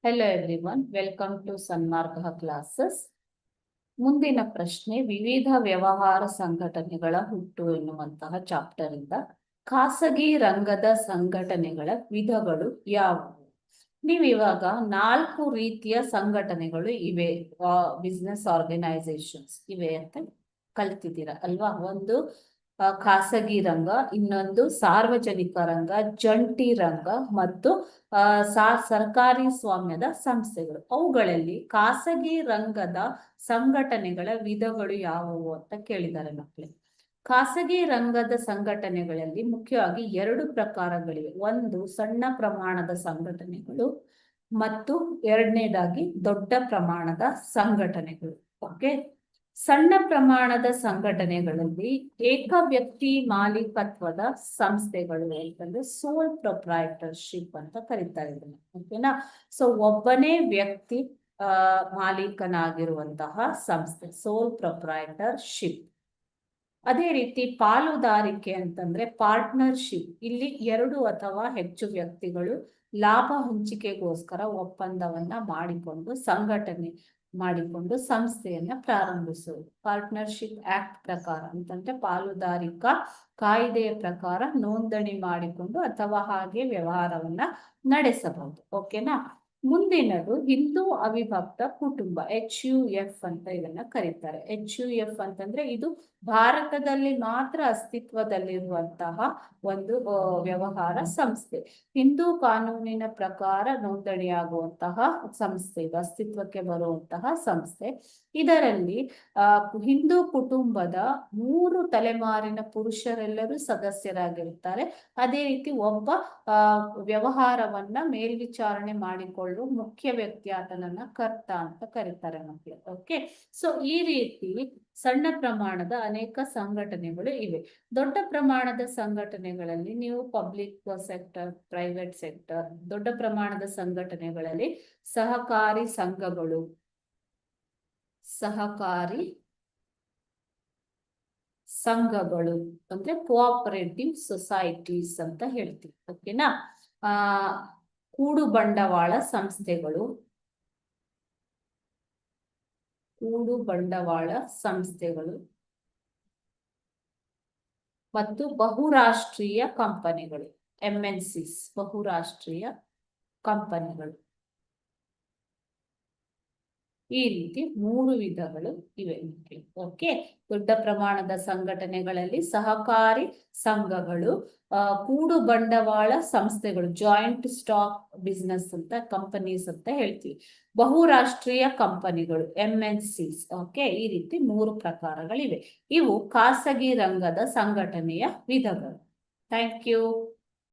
Hello everyone, welcome to Sanmarga classes. ಮುಂದಿನ ಪ್ರಶ್ನೆ, ವಿವಿಧ ವ್ಯವಹಾರ ಸಂಘಟನೆಗಳ ಹುಟ್ಟು ಎನ್ನುವಂತಹ ಚಾಪ್ಟರ್ ಇಂದ ಖಾಸಗಿ ರಂಗದ ಸಂಘಟನೆಗಳ ವಿಧಗಳು ಯಾವುವು? ನೀವು ಇವಾಗ 4 ರೀತಿಯ ಸಂಘಟನೆಗಳು ಇವೆ, ಬಿಸ್ನೆಸ್ ಆರ್ಗನೈಸೇಷನ್ಸ್ ಇವೆ ಅಂತ ಕಲ್ತಿದ್ದೀರಾ ಅಲ್ವಾ? ಒಂದು ಖಾಸಗಿ ರಂಗ, ಇನ್ನೊಂದು ಸಾರ್ವಜನಿಕ ರಂಗ, ಜಂಟಿ ರಂಗ ಮತ್ತು ಸರ್ಕಾರಿ ಸ್ವಾಮ್ಯದ ಸಂಸ್ಥೆಗಳು. ಅವುಗಳಲ್ಲಿ ಖಾಸಗಿ ರಂಗದ ಸಂಘಟನೆಗಳ ವಿಧಗಳು ಯಾವುವು ಅಂತ ಕೇಳಿದ್ದಾರೆ ಮಕ್ಕಳೇ. ಖಾಸಗಿ ರಂಗದ ಸಂಘಟನೆಗಳಲ್ಲಿ ಮುಖ್ಯವಾಗಿ 2 ಪ್ರಕಾರಗಳಿವೆ. ಒಂದು ಸಣ್ಣ ಪ್ರಮಾಣದ ಸಂಘಟನೆಗಳು ಮತ್ತು ಎರಡನೇದಾಗಿ ದೊಡ್ಡ ಪ್ರಮಾಣದ ಸಂಘಟನೆಗಳು. ಓಕೆ, ಸಣ್ಣ ಪ್ರಮಾಣದ ಸಂಘಟನೆಗಳಲ್ಲಿ ಏಕ ವ್ಯಕ್ತಿ ಮಾಲೀಕತ್ವದ ಸಂಸ್ಥೆಗಳು ಅಂತಂದ್ರೆ ಸೋಲ್ ಪ್ರೊಪ್ರೈಟರ್ಶಿಪ್ ಅಂತ ಕರೀತಾರೆ ಇದನ್ನ. ಓಕೆನಾ? ಸೊ ಒಬ್ಬನೇ ವ್ಯಕ್ತಿ ಮಾಲೀಕನಾಗಿರುವಂತಹ ಸಂಸ್ಥೆ ಸೋಲ್ ಪ್ರೊಪ್ರೈಟರ್ಶಿಪ್. ಅದೇ ರೀತಿ ಪಾಲುದಾರಿಕೆ ಅಂತಂದ್ರೆ ಪಾರ್ಟ್ನರ್ಶಿಪ್. ಇಲ್ಲಿ 2 ಅಥವಾ ಹೆಚ್ಚು ವ್ಯಕ್ತಿಗಳು ಲಾಭ ಹಂಚಿಕೆಗೋಸ್ಕರ ಒಪ್ಪಂದವನ್ನ ಮಾಡಿಕೊಂಡು ಸಂಸ್ಥೆಯನ್ನ ಪ್ರಾರಂಭಿಸುವುದು. ಪಾರ್ಟ್ನರ್ಶಿಪ್ ಆಕ್ಟ್ ಪ್ರಕಾರ ಅಂತಂದ್ರೆ ಪಾಲುದಾರಿಕಾ ಕಾಯ್ದೆಯ ಪ್ರಕಾರ ನೋಂದಣಿ ಮಾಡಿಕೊಂಡು ಅಥವಾ ಹಾಗೆ ವ್ಯವಹಾರವನ್ನ ನಡೆಸಬಹುದು. ಓಕೆನಾ? ಮುಂದಿನದು ಹಿಂದೂ ಅವಿಭಕ್ತ ಕುಟುಂಬ, HUF ಅಂತ ಇದನ್ನ ಕರೀತಾರೆ. HUF ಅಂತಂದ್ರೆ ಇದು ಭಾರತದಲ್ಲಿ ಮಾತ್ರ ಅಸ್ತಿತ್ವದಲ್ಲಿರುವಂತಹ ಒಂದು ವ್ಯವಹಾರ ಸಂಸ್ಥೆ. ಹಿಂದೂ ಕಾನೂನಿನ ಪ್ರಕಾರ ನೋಂದಣಿಯಾಗುವಂತಹ ಸಂಸ್ಥೆ, ಇದು ಅಸ್ತಿತ್ವಕ್ಕೆ ಬರುವಂತಹ ಸಂಸ್ಥೆ. ಇದರಲ್ಲಿ ಹಿಂದೂ ಕುಟುಂಬದ 3 ತಲೆಮಾರಿನ ಪುರುಷರೆಲ್ಲರೂ ಸದಸ್ಯರಾಗಿರುತ್ತಾರೆ. ಅದೇ ರೀತಿ ಒಬ್ಬ ವ್ಯವಹಾರವನ್ನ ಮೇಲ್ವಿಚಾರಣೆ ಮಾಡಿಕೊಳ್ಳುವ ಮುಖ್ಯ ವ್ಯಕ್ತಿ, ಆತನನ್ನ ಕರ್ತ ಅಂತ ಕರೀತಾರೆ ಮಕ್ಕಳು. ಓಕೆ, ಸೊ ಈ ರೀತಿ ಸಣ್ಣ ಪ್ರಮಾಣದ ಅನೇಕ ಸಂಘಟನೆಗಳು ಇವೆ. ದೊಡ್ಡ ಪ್ರಮಾಣದ ಸಂಘಟನೆಗಳಲ್ಲಿ ನೀವು ಪಬ್ಲಿಕ್ ಸೆಕ್ಟರ್, ಪ್ರೈವೇಟ್ ಸೆಕ್ಟರ್, ದೊಡ್ಡ ಪ್ರಮಾಣದ ಸಂಘಟನೆಗಳಲ್ಲಿ ಸಹಕಾರಿ ಸಂಘಗಳು ಅಂದ್ರೆ ಕೋಆಪರೇಟಿವ್ ಸೊಸೈಟೀಸ್ ಅಂತ ಹೇಳ್ತೀವಿ. ಓಕೆನಾ? ಕೂಡು ಬಂಡವಾಳ ಸಂಸ್ಥೆಗಳು ಮತ್ತು ಬಹುರಾಷ್ಟ್ರೀಯ ಕಂಪನಿಗಳು, MNCs, ಬಹುರಾಷ್ಟ್ರೀಯ ಕಂಪನಿಗಳು. ಈ ರೀತಿ 3 ವಿಧಗಳು ಇವೆ. ಓಕೆ, ದೊಡ್ಡ ಪ್ರಮಾಣದ ಸಂಘಟನೆಗಳಲ್ಲಿ ಸಹಕಾರಿ ಸಂಘಗಳು, ಕೂಡು ಬಂಡವಾಳ ಸಂಸ್ಥೆಗಳು, ಜಾಯಿಂಟ್ ಸ್ಟಾಕ್ ಬಿಸ್ನೆಸ್ ಅಂತ ಕಂಪನೀಸ್ ಅಂತ ಹೇಳ್ತೀವಿ, ಬಹುರಾಷ್ಟ್ರೀಯ ಕಂಪನಿಗಳು, MNCs. ಓಕೆ, ಈ ರೀತಿ 3 ಪ್ರಕಾರಗಳಿವೆ. ಇವು ಖಾಸಗಿ ರಂಗದ ಸಂಘಟನೆಯ ವಿಧಗಳು. Thank you.